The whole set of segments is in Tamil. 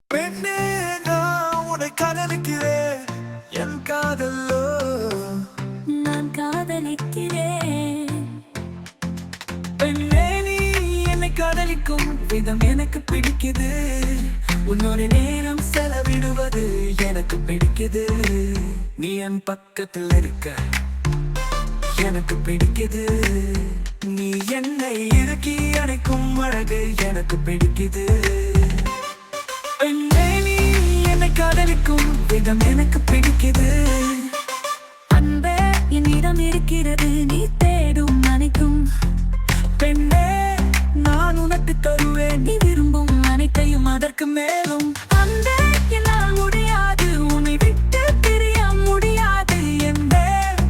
பெண்ணே நான் உன்னை காதலிக்கிறேன் என் காதலோ நான் காதலிக்கிறேன். பெண்ணே நீ என்னை காதலிக்கும் விதம் எனக்கு பிடிக்குது உன்னோட நேரம் செலவிடுவது எனக்கு பிடிக்குது நீ என் பக்கத்தில் இருக்க எனக்கு பிடிக்குது நீ என்னை இறுக்கி அணைக்கும் அழகு எனக்கு பிடிக்குது பெண்ணே நீ என்னை காதலிக்கும் விதம் எனக்கு பிடிக்குது அன்பே என்னிடம் இருக்கிறது நீ தேடும் அனைத்தும். பெண்ணே நான் உனக்கு தருவேன் நீ விரும்பும் அனைத்தையும் அதற்கு மேலும் அன்பே என்னால் முடியாது உன்னை விட்டு பிரிய முடியாது. எந்த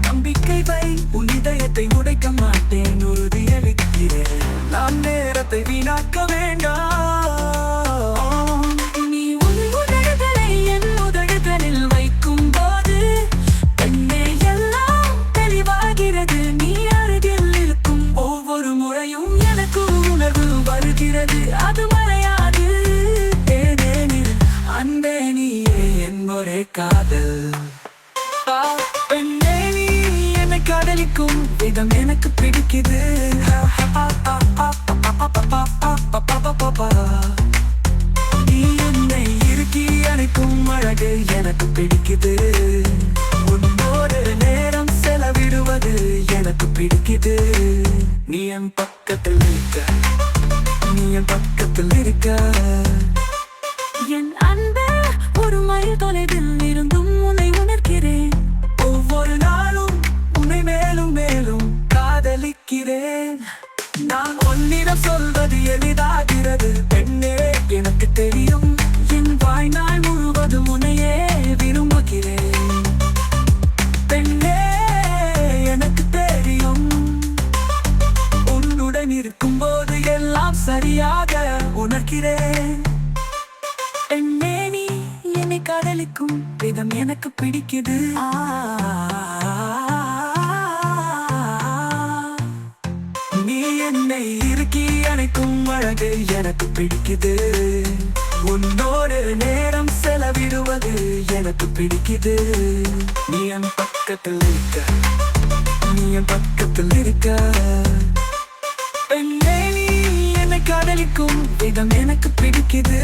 நம்பிக்கை வை உன் இதயத்தை உடைக்க மாட்டேன் உறுதியளிக்கிறேன் நான் நேரத்தை வீணாக்க வேண்டாம் நீ உன் உதடுகளை என் உதடுகளில் வைக்கும் போது என்னை எல்லாம் தெளிவாகிறது. நீ அருகில் இருக்கும் ஒவ்வொரு முறையும் எனக்கு உணர்வு வருகிறது அது மறையாது ஏனெனில் அன்பே நீயே என் ஒரே காதல் பெண்ணே நீ என்னை காதலிக்கும் விதம் எனக்கு பிடிக்குது நீ என்னை இறுக்கி அணைக்கும் அழகு எனக்கு பிடிக்குது உன்னோடு நேரம் செலவிடுவது எனக்கு பிடிக்குது நீ என் பக்கத்தில் இருக்க நீ என் பக்கத்தில் இருக்க என் அன்பே ஒரு மைல் தொலைவில் இருந்தும் உன்னை உணர்கிறேன். ஒவ்வொரு நாளும் உன்னை மேலும் மேலும் காதலிக்கிறேன் நான் உன்னிடம் சொல்வது எளிதாகிறது பெண்ணே எனக்கு தெரியும் என் வாழ்நாள் முழுவதும் உன்னையே விரும்புகிறேன் பெண்ணே எனக்கு தெரியும் உன்னுடன் இருக்கும் போது எல்லாம் சரியாக உணர்கிறேன் பெண்ணே நீ என்னை காதலிக்கும் விதம் எனக்கு பிடிக்குது நீ என்னை இறுக்கி அணைக்கும் அழகு எனக்கு பிடிக்குது உன்னோடு நேரம் செலவிடுவது எனக்கு பிடிக்குது நீ என் பக்கத்தில் இருக்க நீ என் பக்கத்தில் இருக்க பெண்ணே நீ என்னை காதலிக்கும் விதம் எனக்கு பிடிக்குது